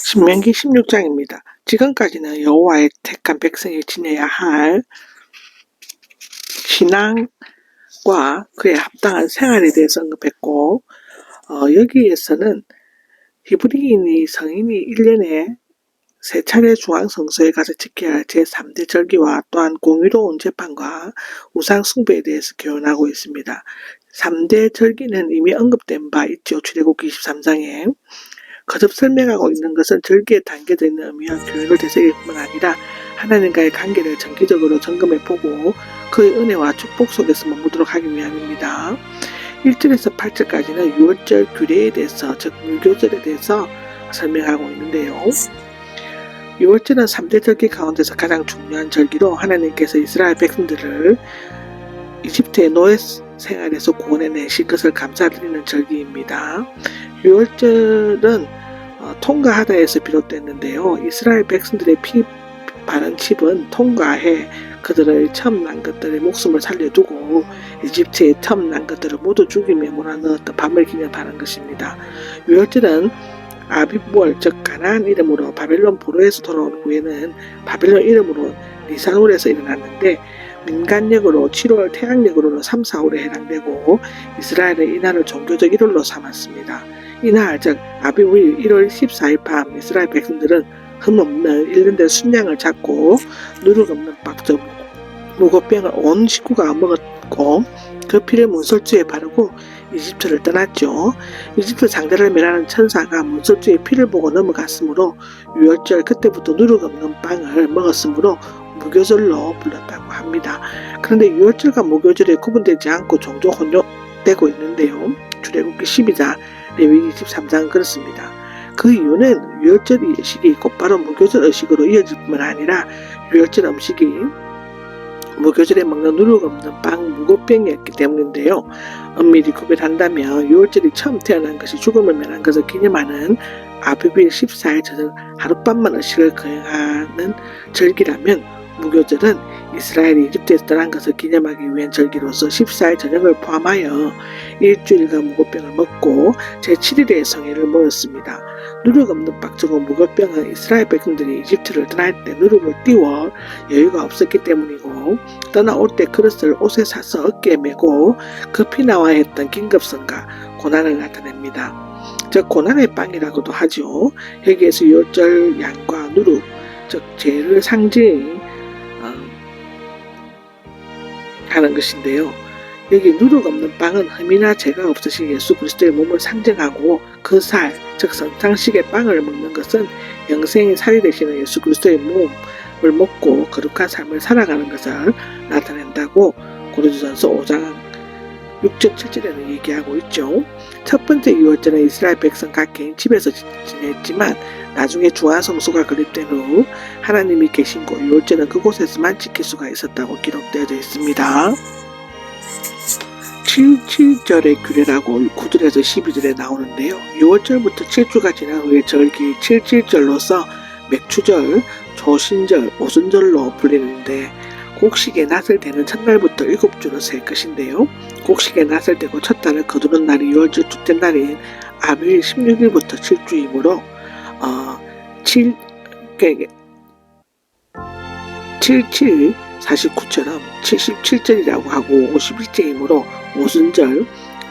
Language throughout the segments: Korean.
신명기 16장입니다. 지금까지는 여호와의 택한 백성이 지내야 할 신앙과 그에 합당한 생활에 대해서 언급했고, 여기에서는 히브리인이 성인이 1년에 3차례 중앙성소에 가서 지켜야 할 제3대 절기와 또한 공의로운 재판과 우상 숭배에 대해서 교훈하고 있습니다. 3대 절기는 이미 언급된 바 있죠. 출애굽기 23장에. 거듭 설명하고 있는 것은 절기에 담겨져 있는 의미와 교훈을 되새길 뿐만 아니라 하나님과의 관계를 정기적으로 점검해보고 그의 은혜와 축복 속에서 머무도록 하기 위함입니다. 1절에서 8절까지는 유월절 규례에 대해서, 즉 무교절에 대해서 설명하고 있는데요. 유월절은 3대 절기 가운데서 가장 중요한 절기로 하나님께서 이스라엘 백성들을 이집트의 노예 생활에서 구원해내신 것을 감사드리는 절기입니다. 유월절은 통과하다에서 비롯됐는데요. 이스라엘 백성들의 피 바른 칩은 통과해 그들의 처음 난 것들의 목숨을 살려두고 이집트의 처음 난 것들을 모두 죽임에 몰아넣었던 밤을 기념하는 것입니다. 유월절은 아비부월, 즉 가나안 이름으로 바벨론 포로에서 돌아온 후에는 바벨론 이름으로 니산월에서 일어났는데 민간력으로 7월, 태양력으로는 3, 4월에 해당되고 이스라엘은 이날을 종교적 일월로 삼았습니다. 이날, 즉 아비부일 1월 14일 밤 이스라엘 백성들은 흠없는 일련된 순양을 잡고 누룩 없는 밥, 즉 무고병을 온 식구가 먹었고 그 피를 문설주에 바르고 이집트를 떠났죠. 이집트 장자를 멸하는 천사가 문설주의 피를 보고 넘어갔으므로 유월절 그때부터 누룩 없는 빵을 먹었으므로 무교절로 불렀다고 합니다. 그런데 유월절과 무교절에 구분되지 않고 종종 혼용되고 있는데요. 출애굽기 12장, 레위기 23장 그렇습니다. 그 이유는 유월절 의식이 곧바로 무교절 의식으로 이어질 뿐만 아니라 유월절 음식이 무교절에 먹는 누룩 없는 빵 무고병이었기 때문인데요. 엄밀히 구별한다면 유월절이 처음 태어난 것이 죽음을 면한 것을 기념하는 아비부일 14일 저녁 하룻밤만 의식을 거행하는 절기라면 무교절은 이스라엘이 이집트에서 떠난 것을 기념하기 위한 절기로서 14일 저녁을 포함하여 일주일간 무고병을 먹고 제7일에 성회를 모였습니다. 누룩 없는 빡정한 무고병은 이스라엘 백성들이 이집트를 떠날 때 누룩을 띄워 여유가 없었기 때문이고 떠나올 때 그릇을 옷에 사서 어깨에 메고 급히 나와야 했던 긴급성과 고난을 나타냅니다. 즉 고난의 빵이라고도 하죠. 여기에서 유월절 양과 누룩, 즉 죄를 상징 하는 것인데요. 여기 누룩 없는 빵은 흠이나 죄가 없으신 예수 그리스도의 몸을 상징하고 그 살, 즉 성탄식의 빵을 먹는 것은 영생의 살이 되시는 예수 그리스도의 몸을 먹고 거룩한 삶을 살아가는 것을 나타낸다고 고린도전서 5장 6절 7절에는 얘기하고 있죠. 첫 번째 유월절은 이스라엘 백성 각 개인 집에서 지냈지만 나중에 중앙성소가 건립된 후 하나님이 계신 곳 유월절은 그곳에서만 지킬 수가 있었다고 기록되어져 있습니다. 7절의 규례라고 9절에서 12절에 나오는데요. 6월절부터 7주가 지난 후에 절기 7.7절로서 맥추절, 조신절, 오순절로 불리는데 곡식의 낫을 대는 첫날부터 7주로 셀 것인데요. 곡식의 낫을 대고 첫 달을 거두는 날이 6월절 둘째 날인 아비일 16일부터 7주이므로 77 49처럼 77절이라고 하고 51제이므로 오순절,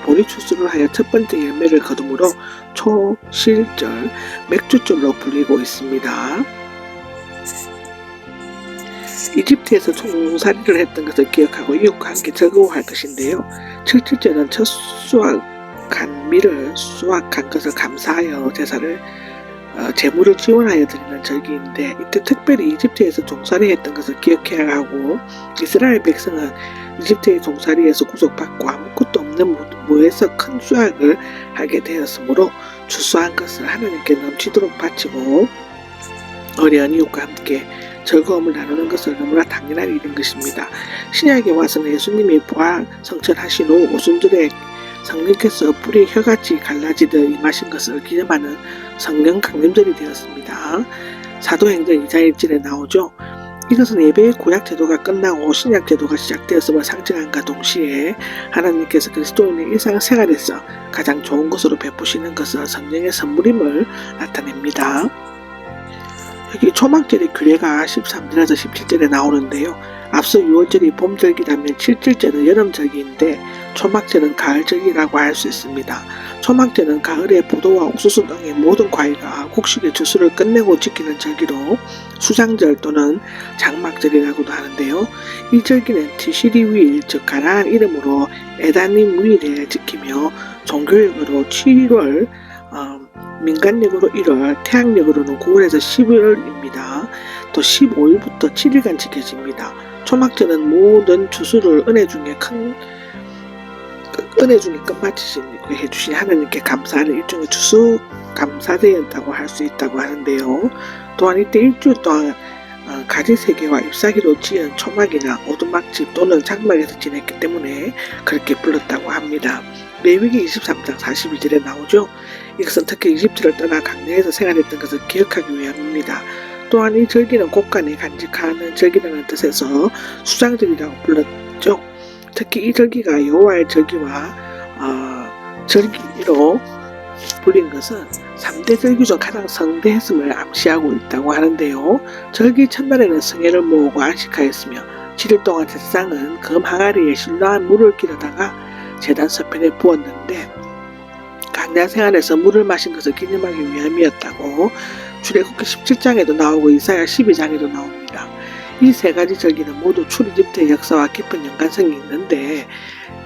보리 추수를 하여 첫 번째 열매를 거두므로 초실절, 맥주절로 불리고 있습니다. 이집트에서 종살이를 했던 것을 기억하고 이웃과 함께 즐거워할 것인데요. 77절은 첫 수확한 밀을 수확한 것을 감사하여 제사를 재물을 지원하여 드리는 절기인데 이때 특별히 이집트에서 종살이 했던 것을 기억해야 하고 이스라엘 백성은 이집트의 종살이에서 구속받고 아무것도 없는 무에서 큰 수확을 하게 되었으므로 추수한 것을 하나님께 넘치도록 바치고 어려운 이웃과 함께 즐거움을 나누는 것을 너무나 당연한 일인 것입니다. 신약에 와서는 예수님이 부활 성천하신 후 오순절에 성령께서 뿔이 혀같이 갈라지듯 임하신 것을 기념하는 성령 강림절이 되었습니다. 사도행전 2장 1절에 나오죠. 이것은 예배의 구약 제도가 끝나고 신약 제도가 시작되었음을 상징함과 동시에 하나님께서 그리스도인의 일상생활에서 가장 좋은 것으로 베푸시는 것을 성령의 선물임을 나타냅니다. 여기 초막절의 규례가 13절에서 17절에 나오는데요. 앞서 6월절이 봄절기라면 7절째는 여름절기인데 초막절은 가을절기라고 할 수 있습니다. 초막절은 가을에 포도와 옥수수 등의 모든 과일과 곡식의 추수를 끝내고 지키는 절기로 수장절 또는 장막절이라고도 하는데요. 이 절기는 티시리 위일, 즉 가나안 이름으로 에다님 위일에 지키며 종교력으로 7월, 민간력으로 1월, 태양력으로는 9월에서 11월입니다. 또 15일부터 7일간 지켜집니다. 초막절은 모든 추수를 은혜 중에 끝마치신 해주신 하나님께 감사하는 일종의 추수 감사대였다고 할 수 있다고 하는데요. 또한 이때 일주일 동안 가지세개와 잎사귀로 지은 초막이나 오두막집 또는 장막에서 지냈기 때문에 그렇게 불렀다고 합니다. 레위기 23장 42절에 나오죠. 이것은 특히 이집트를 떠나 강야에서 생활했던 것을 기억하기 위함입니다. 또한 이 절기는 곳간에 간직하는 절기라는 뜻에서 수장절이라고 불렀죠. 특히 이 절기가 여호와의 절기와 절기로 불린 것은 3대 절기 중 가장 성대했음을 암시하고 있다고 하는데요. 절기 첫날에는 성회를 모으고 안식하였으며 7일 동안 제사장은 금 항아리에 신라한 물을 기르다가 제단 서편에 부었는데 강야 생활에서 물을 마신 것을 기념하기 위함이었다고 출애굽기 17장에도 나오고 이사야 12장에도 나옵니다. 이 세 가지 절기는 모두 출이집트의 역사와 깊은 연관성이 있는데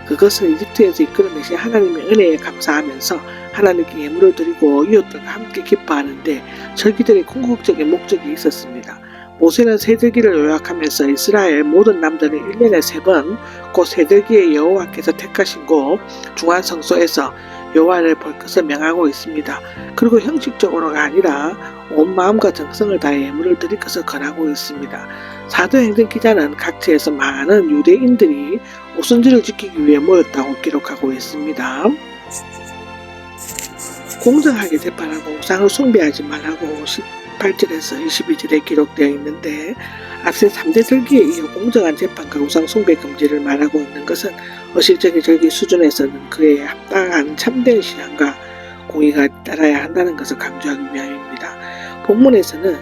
그것은 이집트에서 이끌어내신 하나님의 은혜에 감사하면서 하나님께 예물을 드리고 이웃들과 함께 기뻐하는데 절기들의 궁극적인 목적이 있었습니다. 모세는 세절기를 요약하면서 이스라엘 모든 남자는 1년에 3번 곧 세절기에 여호와께서 택하신 곳 중앙성소에서 여호와를 볼 것을 명하고 있습니다. 그리고 형식적으로가 아니라 온 마음과 정성을 다해 예물을 드릴 것을 권하고 있습니다. 사도행전 기자는 각지에서 많은 유대인들이 오순절을 지키기 위해 모였다고 기록하고 있습니다. 공정하게 재판하고 우상을 숭배하지 말라고 18절에서 22절에 기록되어 있는데 앞세 3대 절기에 이어 공정한 재판과 우상 숭배 금지를 말하고 있는 것은 어실적인 절기 수준에서는 그에 합당한 참된 신앙과 공의가 따라야 한다는 것을 강조하기 위함입니다. 본문에서는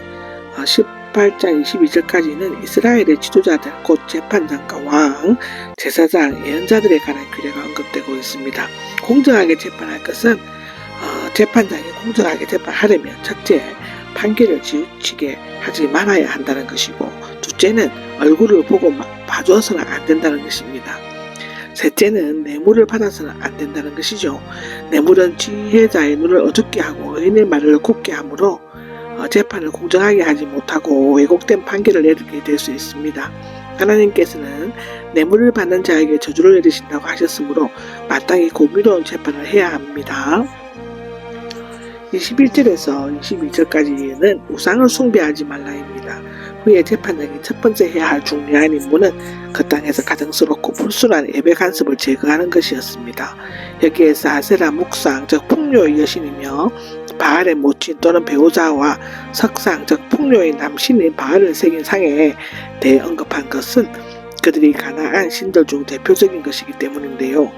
18장 22절까지는 이스라엘의 지도자들 곧 재판장과 왕, 제사장, 예언자들에 관한 규례가 언급되고 있습니다. 공정하게 재판할 것은 재판장이 공정하게 재판하려면 첫째, 판결을 지우치게 하지 말아야 한다는 것이고 둘째는 얼굴을 보고 봐줘서는 안 된다는 것입니다. 셋째는 뇌물을 받아서는 안 된다는 것이죠. 뇌물은 지혜자의 눈을 어둡게 하고 의인의 말을 굽게 하므로 재판을 공정하게 하지 못하고 왜곡된 판결을 내리게 될 수 있습니다. 하나님께서는 뇌물을 받는 자에게 저주를 내리신다고 하셨으므로 마땅히 공의로운 재판을 해야 합니다. 21절에서 22절까지는 우상을 숭배하지 말라입니다. 후에 재판장이 첫 번째 해야 할 중요한 임무는 그 땅에서 가증스럽고 불순한 예배 간섭을 제거하는 것이었습니다. 여기에서 아세라 묵상 즉 풍요의 여신이며 바알의 모친 또는 배우자와 석상 즉 풍요의 남신인 바알을 새긴 상에 대해 언급한 것은 그들이 가나안 신들 중 대표적인 것이기 때문인데요.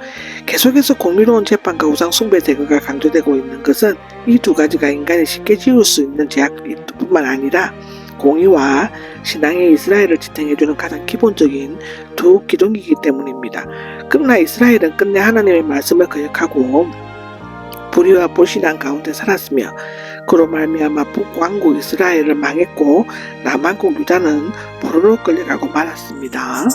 계속해서 공의로운 재판과 우상 숭배 제거가 강조되고 있는 것은 이 두 가지가 인간이 쉽게 지울 수 있는 제약뿐만 아니라 공의와 신앙의 이스라엘을 지탱해주는 가장 기본적인 두 기둥이기 때문입니다. 그러나 이스라엘은 끝내 하나님의 말씀을 거역하고 불의와 불신앙 가운데 살았으며 그로 말미암아 북왕국 이스라엘을 망했고 남왕국 유다는 포로로 끌려가고 말았습니다.